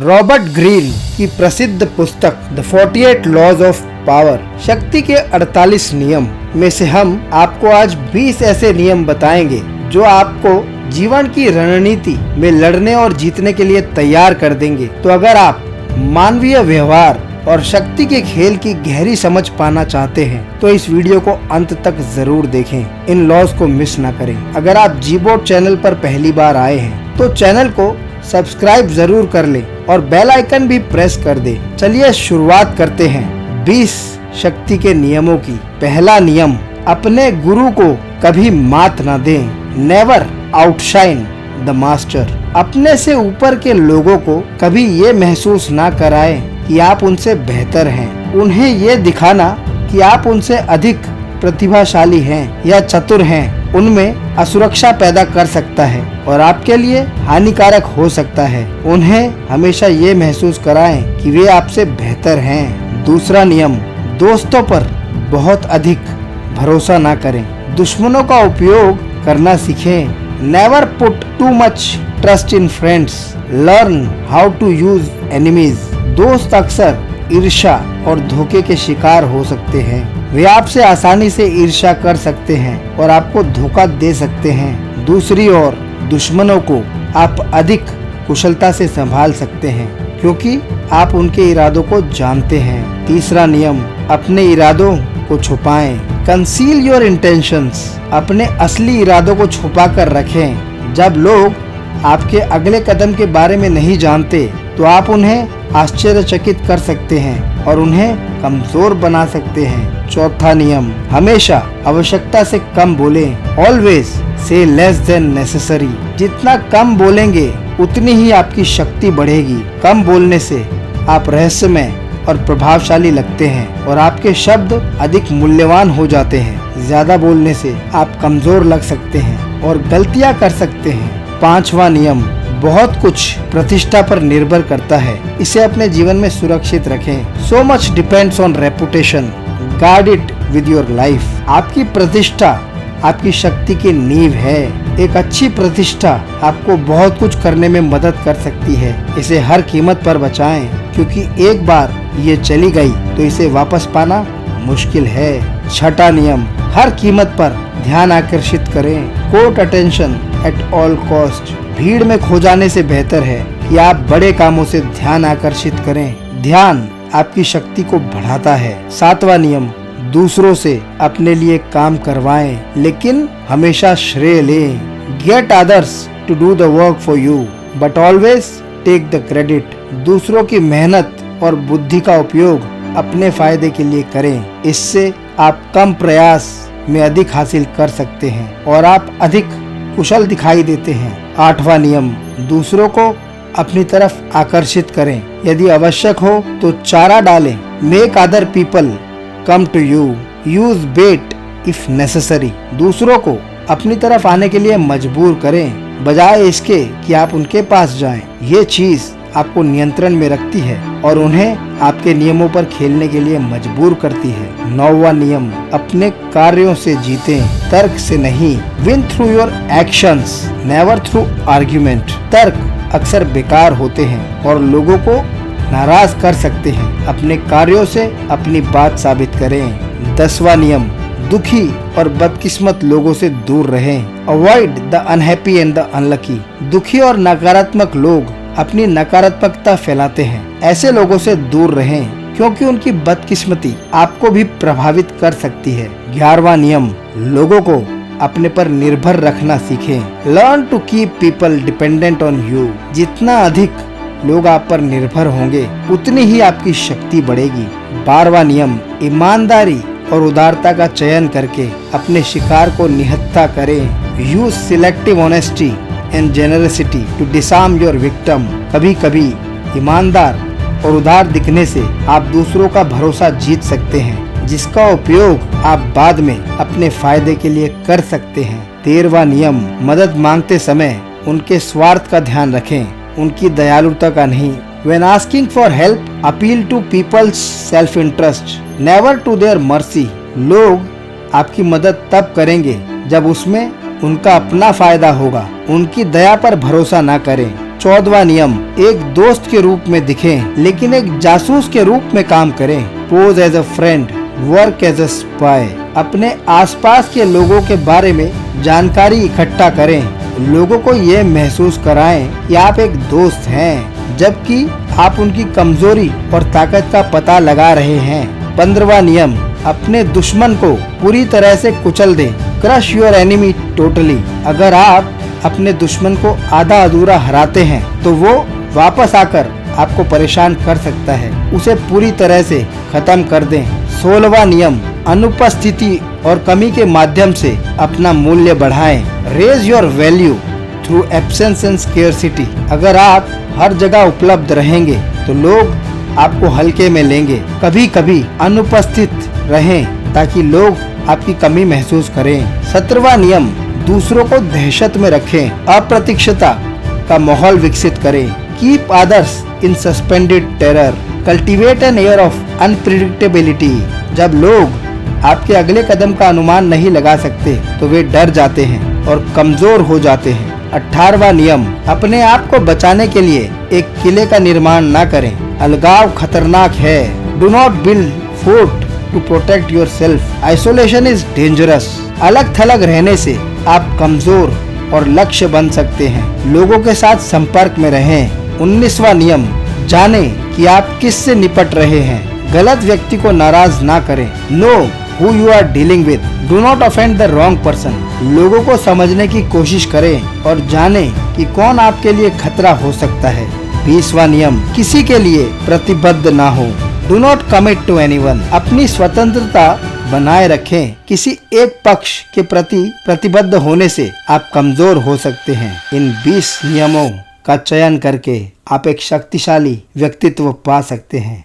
Robert Greene की प्रसिद्ध पुस्तक द 48 लॉज ऑफ पावर, शक्ति के 48 नियम में से हम आपको आज 20 ऐसे नियम बताएंगे जो आपको जीवन की रणनीति में लड़ने और जीतने के लिए तैयार कर देंगे। तो अगर आप मानवीय व्यवहार और शक्ति के खेल की गहरी समझ पाना चाहते हैं तो इस वीडियो को अंत तक जरूर देखें। इन लॉज को मिस ना करें। अगर आप जीबोर्ड चैनल पर पहली बार आए हैं तो चैनल को सब्सक्राइब जरूर कर लें और बेल आइकन भी प्रेस कर दें। चलिए शुरुआत करते हैं 20 शक्ति के नियमों की। पहला नियम, अपने गुरु को कभी मात ना दें। Never outshine the master. अपने से ऊपर के लोगों को कभी ये महसूस ना कराएं कि आप उनसे बेहतर हैं। उन्हें ये दिखाना कि आप उनसे अधिक प्रतिभाशाली हैं या चतुर हैं उनमें असुरक्षा पैदा कर सकता है और आपके लिए हानिकारक हो सकता है। उन्हें हमेशा ये महसूस कराएं कि वे आपसे बेहतर हैं। दूसरा नियम, दोस्तों पर बहुत अधिक भरोसा ना करें। दुश्मनों का उपयोग करना सीखें। Never put too much trust in friends. Learn how to use enemies. दोस्त अक्सर ईर्ष्या और धोखे के शिकार हो सकते हैं। वे आपसे आसानी से ईर्ष्या कर सकते हैं और आपको धोखा दे सकते हैं। दूसरी ओर दुश्मनों को आप अधिक कुशलता से संभाल सकते हैं क्योंकि आप उनके इरादों को जानते हैं। तीसरा नियम, अपने इरादों को छुपाएं। Conceal your intentions. अपने असली इरादों को छुपा कर रखें। जब लोग आपके अगले कदम के बारे में नहीं जानते तो आप उन्हें आश्चर्यचकित कर सकते हैं और उन्हें कमजोर बना सकते हैं। चौथा नियम, हमेशा आवश्यकता से कम बोलें। Always say less than necessary. जितना कम बोलेंगे उतनी ही आपकी शक्ति बढ़ेगी। कम बोलने से आप रहस्यमय और प्रभावशाली लगते हैं और आपके शब्द अधिक मूल्यवान हो जाते हैं। ज्यादा बोलने से आप कमजोर लग सकते हैं और गलतियां कर सकते हैं। पांचवा नियम, बहुत कुछ प्रतिष्ठा पर निर्भर करता है। इसे अपने जीवन में सुरक्षित रखें। So much depends on reputation. Guard it with your life. आपकी प्रतिष्ठा आपकी शक्ति की नींव है। एक अच्छी प्रतिष्ठा आपको बहुत कुछ करने में मदद कर सकती है। इसे हर कीमत पर बचाएं क्योंकि एक बार ये चली गई तो इसे वापस पाना मुश्किल है। छठा नियम, हर कीमत पर ध्यान आकर्षित करें। Court attention at all cost. भीड़ में खो जाने से बेहतर है कि आप बड़े कामों से ध्यान आकर्षित करें। ध्यान आपकी शक्ति को बढ़ाता है। सातवां नियम, दूसरों से अपने लिए काम करवाएं लेकिन हमेशा श्रेय लें। Get others to do the work for you but always take the credit. दूसरों की मेहनत और बुद्धि का उपयोग अपने फायदे के लिए करें। इससे आप कम प्रयास में अधिक हासिल कर सकते हैं और आप अधिक कुशल दिखाई देते हैं। आठवां नियम, दूसरों को अपनी तरफ आकर्षित करें। यदि आवश्यक हो तो चारा डालें। Make other people come to you. Use bait if necessary. दूसरों को अपनी तरफ आने के लिए मजबूर करें बजाय इसके कि आप उनके पास जाएं। ये चीज आपको नियंत्रण में रखती है और उन्हें आपके नियमों पर खेलने के लिए मजबूर करती है। नौवां नियम, अपने कार्यों से जीतें, तर्क से नहीं। Win through your actions never through argument. तर्क अक्सर बेकार होते हैं और लोगों को नाराज कर सकते हैं। अपने कार्यों से अपनी बात साबित करें। 10वां नियम, दुखी और बदकिस्मत लोगों से दूर रहें। Avoid the unhappy and the unlucky. दुखी और नकारात्मक लोग अपनी नकारात्मकता फैलाते हैं। ऐसे लोगों से दूर रहें क्योंकि उनकी बदकिस्मती आपको भी प्रभावित कर सकती है। 11वां नियम, लोगों को अपने पर निर्भर रखना सीखें। Learn to keep people dependent on you. जितना अधिक लोग आप पर निर्भर होंगे उतनी ही आपकी शक्ति बढ़ेगी। 12वां नियम, ईमानदारी और उदारता का चयन करके अपने शिकार को निहत्था करें। Use selective honesty and generosity to disarm your victim. कभी कभी ईमानदार और उदार दिखने से आप दूसरों का भरोसा जीत सकते हैं जिसका उपयोग आप बाद में अपने फायदे के लिए कर सकते हैं। 13वां नियम, मदद मांगते समय उनके स्वार्थ का ध्यान रखें, उनकी दयालुता का नहीं। When asking for help, appeal to people's self-interest, never to their mercy. लोग आपकी मदद तब करेंगे जब उसमें उनका अपना फायदा होगा। उनकी दया पर भरोसा ना करें। 14वां नियम, एक दोस्त के रूप में दिखें लेकिन एक जासूस के रूप में काम करें। Pose as a friend, work as a spy. अपने आसपास के लोगों के बारे में जानकारी इकट्ठा करें, लोगों को ये महसूस कराएं कि आप एक दोस्त हैं, जबकि आप उनकी कमजोरी और ताकत का पता लगा रहे हैं। 15वां नियम, अपने दुश्मन को पूरी तरह से कुचल दें। Crush your enemy totally. अगर आप अपने दुश्मन को आधा अधूरा हराते हैं तो वो वापस आकर आपको परेशान कर सकता है, उसे पूरी तरह से खत्म कर दें। 16वां नियम, अनुपस्थिति और कमी के माध्यम से अपना मूल्य बढ़ाएं। Raise your value through absence and scarcity. अगर आप हर जगह उपलब्ध रहेंगे तो लोग आपको हल्के में लेंगे। कभी कभी अनुपस्थित रहें ताकि लोग आपकी कमी महसूस करें। 17वां नियम, दूसरों को दहशत में रखें। अप्रत्याशितता का माहौल विकसित करें। Keep others in suspended terror. Cultivate an air of unpredictability. जब लोग आपके अगले कदम का अनुमान नहीं लगा सकते तो वे डर जाते हैं और कमजोर हो जाते हैं। 18वां नियम, अपने आप को बचाने के लिए एक किले का निर्माण न करें। अलगाव खतरनाक है। Do not build fort to protect your self. Isolation is dangerous. अलग थलग रहने से आप कमजोर और लक्ष्य बन सकते हैं। लोगों के साथ संपर्क में रहें। 19वां नियम, जाने कि आप किससे निपट रहे हैं। गलत व्यक्ति को नाराज ना करें। Know who you are dealing with. Do not offend the wrong person. लोगों को समझने की कोशिश करें और जाने कि कौन आपके लिए खतरा हो सकता है। 20वां नियम, किसी के लिए प्रतिबद्ध ना हो। Do not commit to anyone. अपनी स्वतंत्रता बनाए रखें। किसी एक पक्ष के प्रति प्रतिबद्ध होने से आप कमजोर हो सकते हैं। इन 20 नियमों का चयन करके आप एक शक्तिशाली व्यक्तित्व पा सकते हैं।